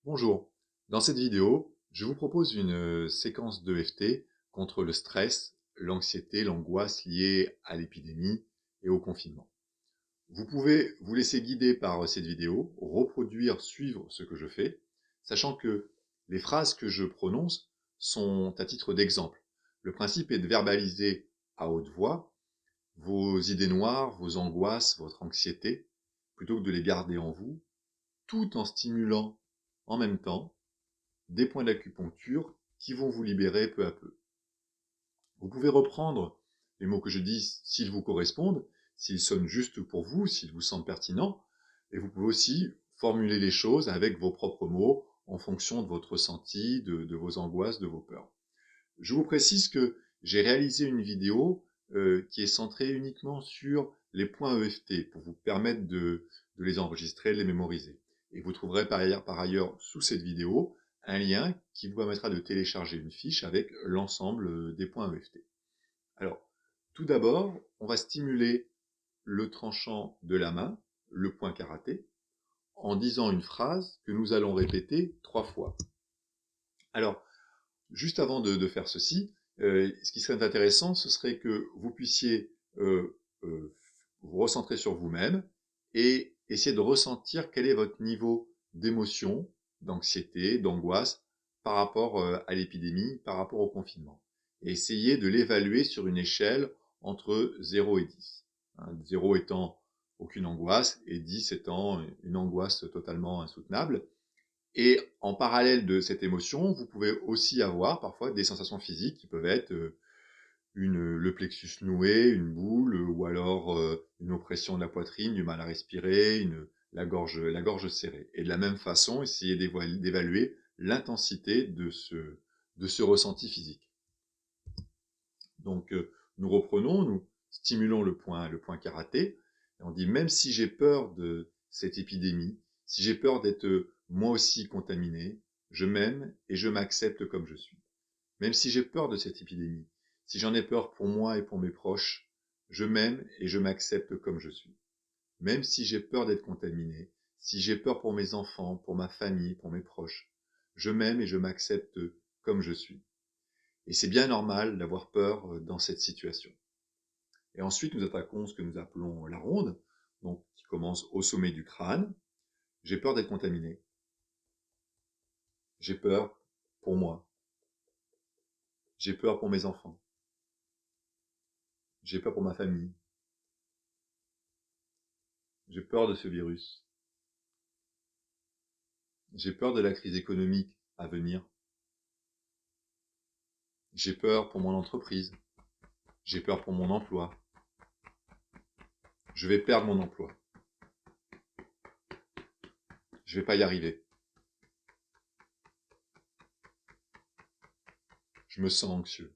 Bonjour, dans cette vidéo, je vous propose une séquence d'EFT contre le stress, l'anxiété, l'angoisse liée à l'épidémie et au confinement. Vous pouvez vous laisser guider par cette vidéo, reproduire, suivre ce que je fais, sachant que les phrases que je prononce sont à titre d'exemple. Le principe est de verbaliser à haute voix vos idées noires, vos angoisses, votre anxiété, plutôt que de les garder en vous, tout en stimulant en même temps des points d'acupuncture qui vont vous libérer peu à peu. Vous pouvez reprendre les mots que je dis s'ils vous correspondent, s'ils sonnent justes pour vous, s'ils vous semblent pertinents, et vous pouvez aussi formuler les choses avec vos propres mots en fonction de votre ressenti, de vos angoisses, de vos peurs. Je vous précise que j'ai réalisé une vidéo qui est centrée uniquement sur les points EFT pour vous permettre de les enregistrer, de les mémoriser. Et vous trouverez par ailleurs sous cette vidéo un lien qui vous permettra de télécharger une fiche avec l'ensemble des points EFT. Alors, tout d'abord, on va stimuler le tranchant de la main, le point karaté, en disant une phrase que nous allons répéter 3 fois. Alors, juste avant de faire ceci, ce qui serait intéressant, ce serait que vous puissiez vous recentrer sur vous-même et essayer de ressentir quel est votre niveau d'émotion, d'anxiété, d'angoisse par rapport à l'épidémie, par rapport au confinement. Et essayer de l'évaluer sur une échelle entre 0 et 10. 0 étant aucune angoisse et 10 étant une angoisse totalement insoutenable. Et en parallèle de cette émotion, vous pouvez aussi avoir parfois des sensations physiques qui peuvent être le plexus noué, une boule, ou alors une oppression de la poitrine, du mal à respirer, la gorge serrée. Et de la même façon, essayez d'évaluer l'intensité de ce ressenti physique. Donc nous reprenons, nous stimulons le point karaté, et on dit même si j'ai peur de cette épidémie, si j'ai peur d'être moi aussi contaminé, je m'aime et je m'accepte comme je suis. Même si j'ai peur de cette épidémie, si j'en ai peur pour moi et pour mes proches, je m'aime et je m'accepte comme je suis. Même si j'ai peur d'être contaminé, si j'ai peur pour mes enfants, pour ma famille, pour mes proches, je m'aime et je m'accepte comme je suis. Et c'est bien normal d'avoir peur dans cette situation. Et ensuite, nous attaquons ce que nous appelons la ronde, donc qui commence au sommet du crâne. J'ai peur d'être contaminé. J'ai peur pour moi. J'ai peur pour mes enfants. J'ai peur pour ma famille. J'ai peur de ce virus. J'ai peur de la crise économique à venir. J'ai peur pour mon entreprise. J'ai peur pour mon emploi. Je vais perdre mon emploi. Je vais pas y arriver. Je me sens anxieux.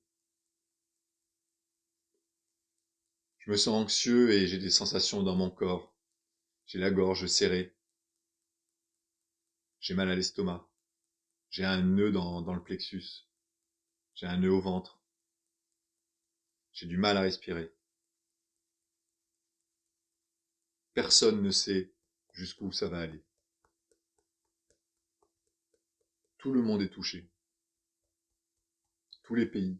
Je me sens anxieux et j'ai des sensations dans mon corps. J'ai la gorge serrée. J'ai mal à l'estomac. J'ai un nœud dans le plexus. J'ai un nœud au ventre. J'ai du mal à respirer. Personne ne sait jusqu'où ça va aller. Tout le monde est touché. Tous les pays.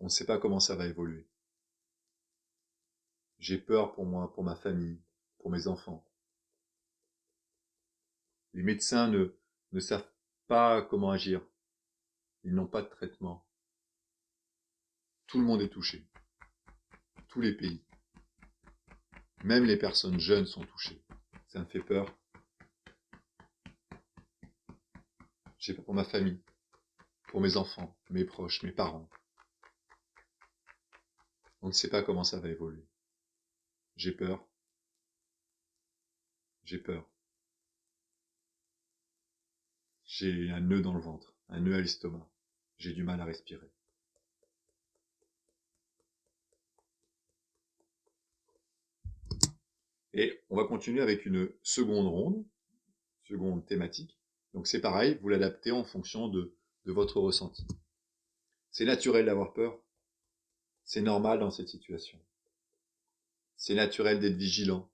On ne sait pas comment ça va évoluer. J'ai peur pour moi, pour ma famille, pour mes enfants. Les médecins ne savent pas comment agir. Ils n'ont pas de traitement. Tout le monde est touché. Tous les pays. Même les personnes jeunes sont touchées. Ça me fait peur. J'ai peur pour ma famille, pour mes enfants, mes proches, mes parents. On ne sait pas comment ça va évoluer. J'ai peur. J'ai peur. J'ai un nœud dans le ventre, un nœud à l'estomac. J'ai du mal à respirer. Et on va continuer avec une seconde ronde, seconde thématique. Donc c'est pareil, vous l'adaptez en fonction de votre ressenti. C'est naturel d'avoir peur. C'est normal dans cette situation. C'est naturel d'être vigilant.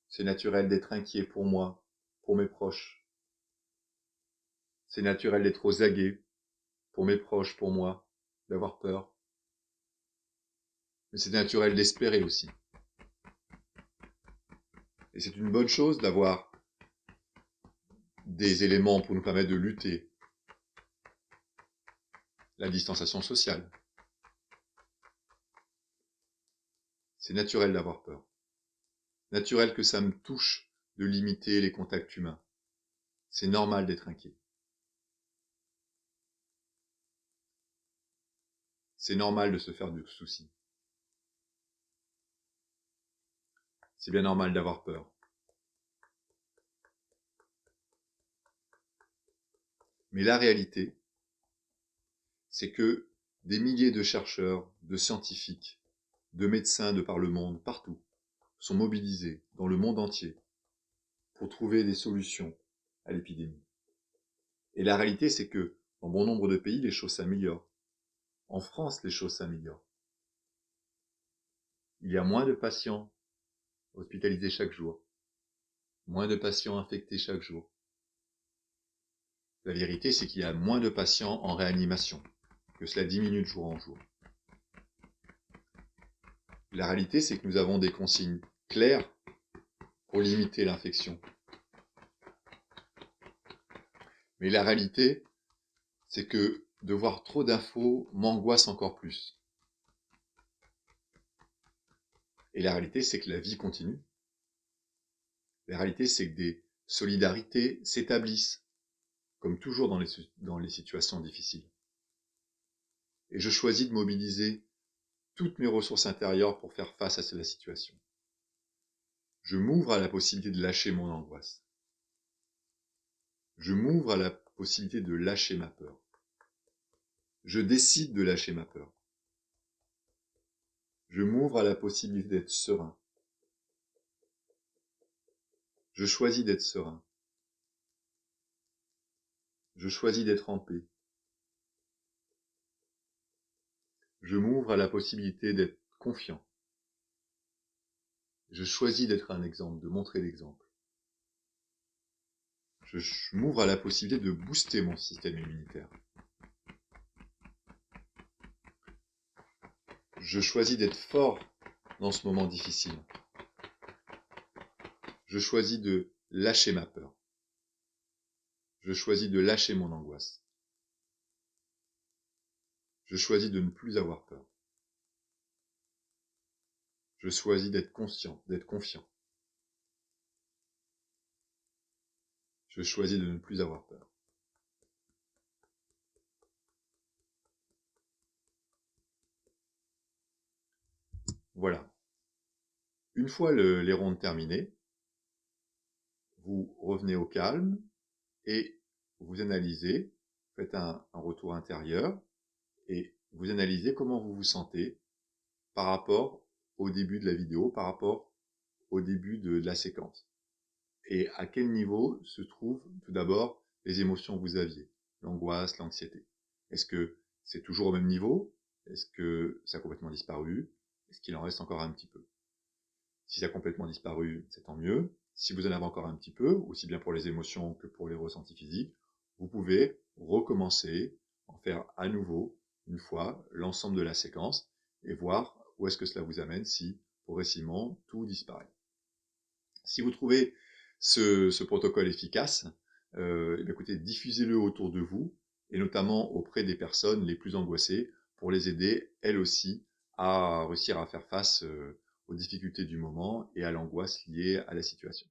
C'est naturel d'être inquiet pour moi, pour mes proches. C'est naturel d'être aux aguets, pour mes proches, pour moi, d'avoir peur. Mais c'est naturel d'espérer aussi. Et c'est une bonne chose d'avoir des éléments pour nous permettre de lutter. La distanciation sociale. C'est naturel d'avoir peur. Naturel que ça me touche de limiter les contacts humains. C'est normal d'être inquiet. C'est normal de se faire du souci. C'est bien normal d'avoir peur. Mais la réalité, c'est que des milliers de chercheurs, de scientifiques, de médecins de par le monde, partout, sont mobilisés dans le monde entier pour trouver des solutions à l'épidémie. Et la réalité, c'est que dans bon nombre de pays, les choses s'améliorent. En France, les choses s'améliorent. Il y a moins de patients hospitalisés chaque jour, moins de patients infectés chaque jour. La vérité, c'est qu'il y a moins de patients en réanimation, que cela diminue de jour en jour. La réalité, c'est que nous avons des consignes claires pour limiter l'infection. Mais la réalité, c'est que de voir trop d'infos m'angoisse encore plus. Et la réalité, c'est que la vie continue. La réalité, c'est que des solidarités s'établissent, comme toujours dans les situations difficiles. Et je choisis de mobiliser toutes mes ressources intérieures pour faire face à la situation. Je m'ouvre à la possibilité de lâcher mon angoisse. Je m'ouvre à la possibilité de lâcher ma peur. Je décide de lâcher ma peur. Je m'ouvre à la possibilité d'être serein. Je choisis d'être serein. Je choisis d'être en paix. Je m'ouvre à la possibilité d'être confiant. Je choisis d'être un exemple, de montrer l'exemple. Je m'ouvre à la possibilité de booster mon système immunitaire. Je choisis d'être fort dans ce moment difficile. Je choisis de lâcher ma peur. Je choisis de lâcher mon angoisse. Je choisis de ne plus avoir peur. Je choisis d'être conscient, d'être confiant. Je choisis de ne plus avoir peur. Voilà. Une fois les rondes terminées, vous revenez au calme et vous analysez, faites un retour intérieur et vous analysez comment vous vous sentez par rapport au début de la vidéo, par rapport au début de la séquence. Et à quel niveau se trouvent tout d'abord les émotions que vous aviez, l'angoisse, l'anxiété. Est-ce que c'est toujours au même niveau? Est-ce que ça a complètement disparu? Est-ce qu'il en reste encore un petit peu? Si ça a complètement disparu, c'est tant mieux. Si vous en avez encore un petit peu, aussi bien pour les émotions que pour les ressentis physiques, vous pouvez recommencer, en faire à nouveau, une fois, l'ensemble de la séquence, et voir où est-ce que cela vous amène si, progressivement, tout disparaît. Si vous trouvez ce protocole efficace, écoutez, diffusez-le autour de vous, et notamment auprès des personnes les plus angoissées, pour les aider, elles aussi, à réussir à faire face aux difficultés du moment et à l'angoisse liée à la situation.